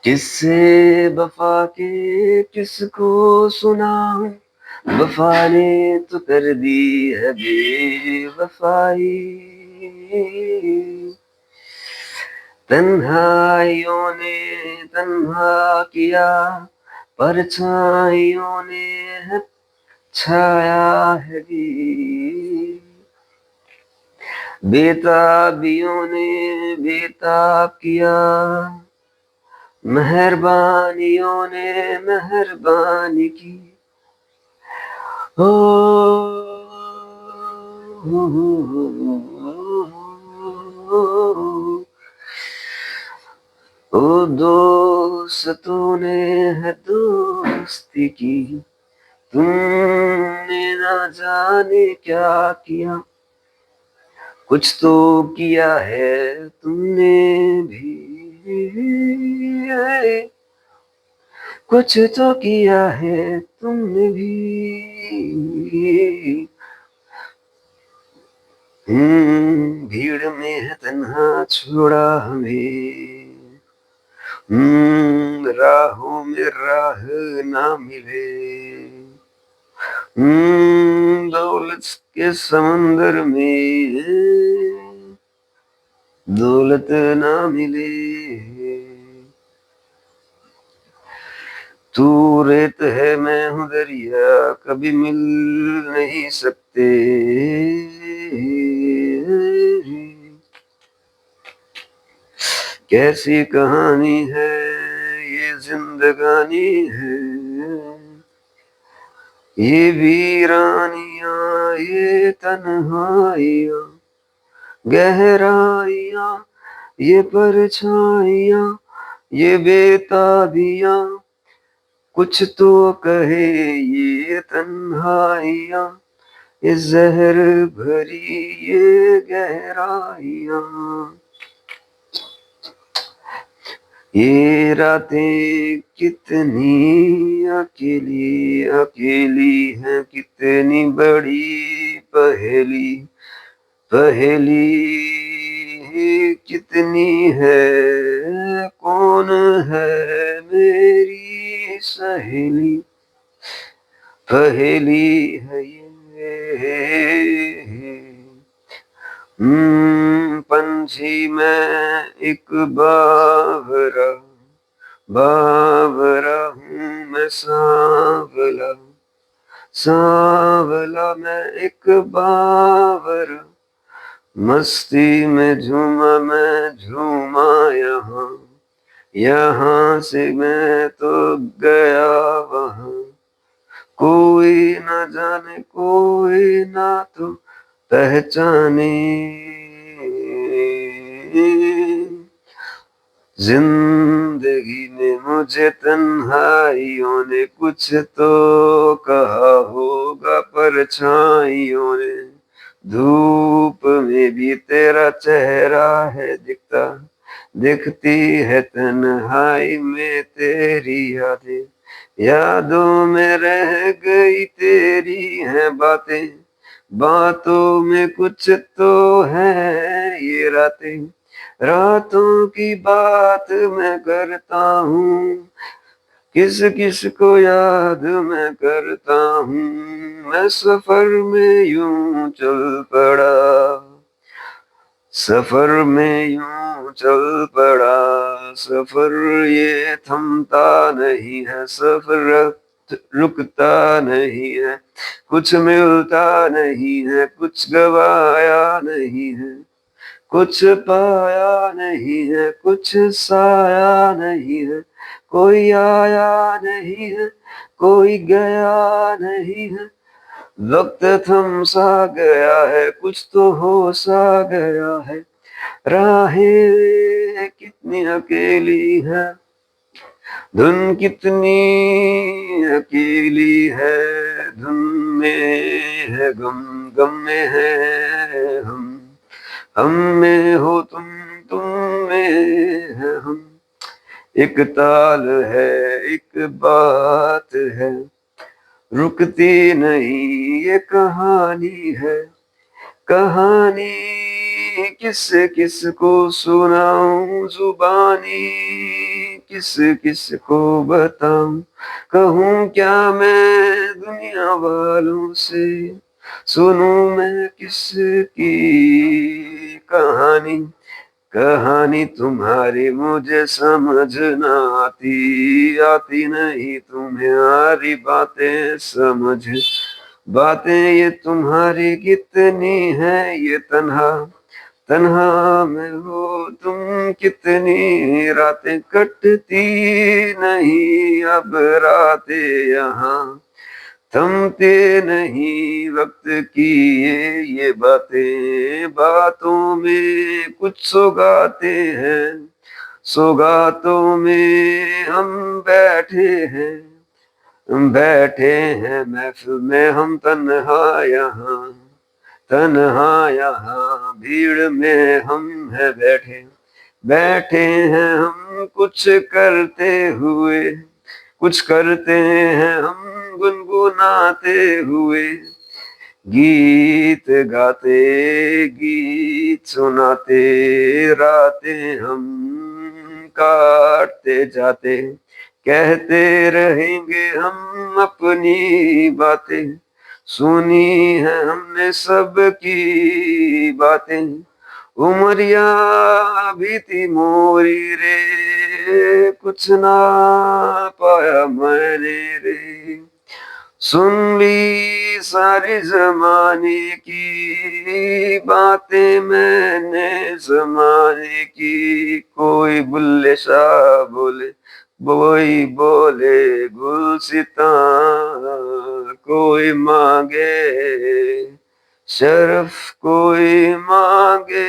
किस्से वफा के किसको सुनाऊं। वफा ने तो कर दी है बेवफाई। तन्हाइयों ने तन्हा किया, परछाइयों ने है छाया है दी। बेताबियों ने बेताब किया, मेहरबानियों ने मेहरबानी की। ओ, ओ दोस्तों ने है दोस्ती की, तुमने ना जाने क्या किया। कुछ तो किया है तुमने भी, कुछ तो किया है तुमने भी। भीड़ में है तन्हा छोड़ा हमें। राहों में राह ना मिले। दौलत के समंदर में दौलत ना मिले। तू रेत है मैं हूँ दरिया, कभी मिल नहीं सकते। कैसी कहानी है ये जिंदगानी है, ये वीरानियां ये तन्हाइयां, गहराइयां ये परछाइयां, ये बेताबियां। कुछ तो कहे ये तन्हाइयां, ये जहर भरी ये गहराइयां। ये रातें कितनी अकेली अकेली हैं, कितनी बड़ी पहेली पहेली कितनी है। कौन है मेरी सहेली, पहेली है ये। पंछी मैं एक बावरा, बावरा हूँ मैं सांवला, सांवला मैं एक बावरा। मस्ती में झूमा मैं झूमा यहाँ, यहाँ से मैं तो गया वहाँ। कोई न जाने कोई ना तो पहचाने, जिंदगी में मुझे तन्हाइयों ने कुछ तो कहा होगा, परछाइयों ने। धूप में भी तेरा चेहरा है दिखता, दिखती है तन्हाई में तेरी यादें। यादों में रह गई तेरी है बातें, बातों में कुछ तो है ये रातें। रातों की बात मैं करता हूँ, किस किस को याद मैं करता हूँ। मैं सफर में यूं चल पड़ा, सफर में यूं चल पड़ा। सफर ये थमता नहीं है, सफर रुकता नहीं है। कुछ मिलता नहीं है, कुछ गवाया नहीं है, कुछ पाया नहीं है, कुछ साया नहीं है। कोई आया नहीं है, कोई गया नहीं है। वक्त थम सा गया है, कुछ तो हो सा गया है। राहें कितनी अकेली है, धुन कितनी अकेली है। धुन में है गम, गम में है हम में हो तुम में है हम। एक ताल है एक बात है, रुकती नहीं ये कहानी है, कहानी किस किस को सुनाऊं जुबानी, किस किस को बताऊं, कहूँ क्या मैं दुनिया वालों से, सुनूं मैं किसकी कहानी, कहानी तुम्हारी मुझे समझ न आती, आती नहीं तुम्हारी बातें समझ, बातें ये तुम्हारी कितनी है ये तन्हा, तन्हा में हो तुम कितनी रातें कटती नहीं अब रातें यहाँ, थमते नहीं वक्त की ये बातें, बातों में कुछ सौगाते हैं, सौगातों में हम बैठे हैं, बैठे हैं महफिल में हम तन्हा यहाँ, तन्हा यहाँ भीड़ में हम है बैठे, बैठे हैं हम कुछ करते हुए, कुछ करते हैं हम गुनगुनाते हुए, गीत गाते गीत सुनाते, रातें हम काटते जाते, कहते रहेंगे हम अपनी बातें, सुनी है हमने सबकी बातें, उमरिया भी थी मोरी रे, कुछ ना पाया मैंने रे, सुन ली सारी जमाने की बातें मैंने जमाने की, कोई बुल्ले शाह बोले, कोई बोले गुलसिता, कोई मांगे शरफ, कोई मांगे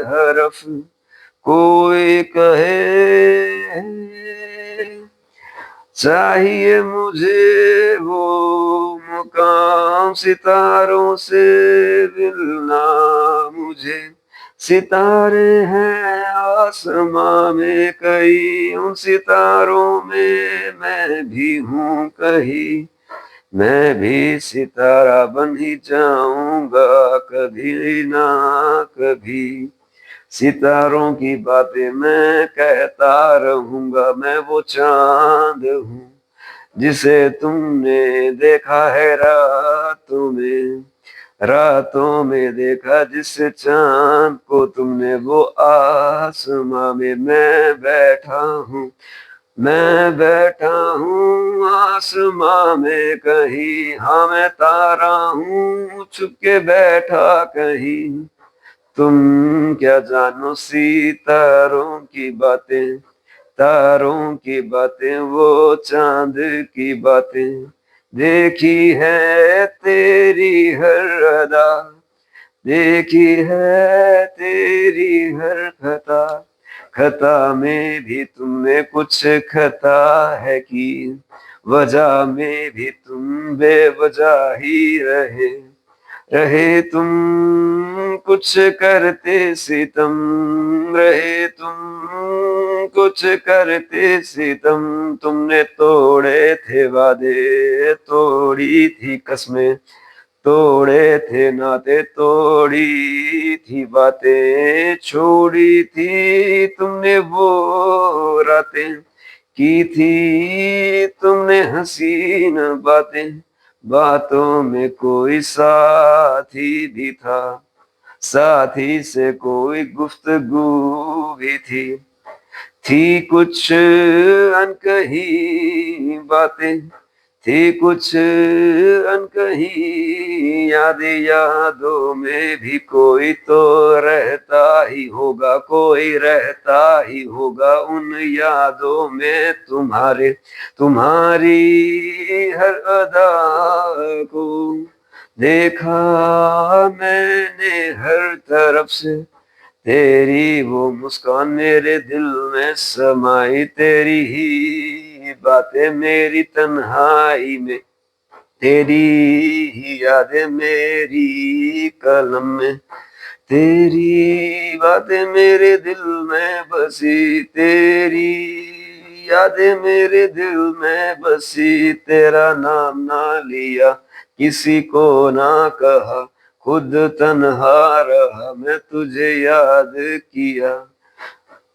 हरफ, कोई कहे चाहिए मुझे वो मुकाम, सितारों से मिलना मुझे, सितारे हैं आसमां में कई, उन सितारों में मैं भी हूँ कहीं, मैं भी सितारा बन ही जाऊंगा कभी ना कभी, सितारों की बातें मैं कहता रहूंगा, मैं वो चांद हूँ जिसे तुमने देखा है रातों में, रातों में देखा जिस चांद को तुमने, वो आसमां में मैं बैठा हूँ, मैं बैठा हूँ आसमां में कहीं, हाँ मैं तारा हूँ छुप के बैठा कहीं, तुम क्या जानो सितारों की बातें, तारों की बातें, वो चांद की बातें, देखी है तेरी हर अदा, देखी है तेरी हर खता, खता में भी तुमने कुछ खता है की, वजह में भी तुम बेवजह ही रहे, रहे तुम कुछ करते सितम, रहे तुम कुछ करते सितम, तुमने तोड़े थे वादे, तोड़ी थी कसमें, तोड़े थे नाते, तोड़ी थी बातें, छोड़ी थी तुमने वो रातें, की थी तुमने हसीन बातें, बातों में कोई साथी भी था, साथी से कोई गुफ्तगू भी थी कुछ अनकही बातें, थी कुछ अनकही यादें, यादों में भी कोई तो रहता ही होगा, कोई रहता ही होगा उन यादों में तुम्हारे, तुम्हारी हर अदा को देखा मैंने हर तरफ से, तेरी वो मुस्कान मेरे दिल में समाई, तेरी ही बातें मेरी तन्हाई में, तेरी ही यादें मेरी कलम में, तेरी बातें मेरे दिल में बसी, तेरी यादें मेरे दिल में बसी, तेरा नाम ना लिया किसी को ना कहा, खुद तन्हा रहा मैं तुझे याद किया,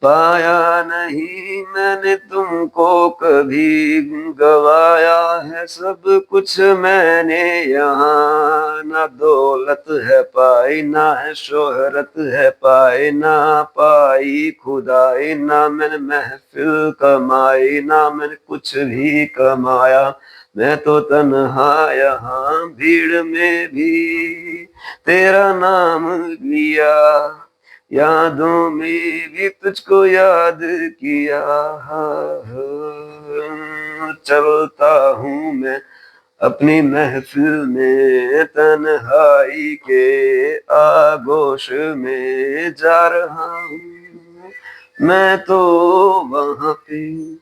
पाया नहीं मैंने तुमको कभी, गवाया है सब कुछ मैंने यहाँ, ना दौलत है पाई ना है शोहरत है पाई, ना पाई खुदाई ना मैंने महफिल कमाई, ना मैंने कुछ भी कमाया, मैं तो तन्हा यहाँ भीड़ में भी तेरा नाम लिया, यादों में भी तुझको याद किया, चलता हूँ मैं अपनी महफिल में तन्हाई के आगोश में जा रहा हूँ मैं तो वहां पे।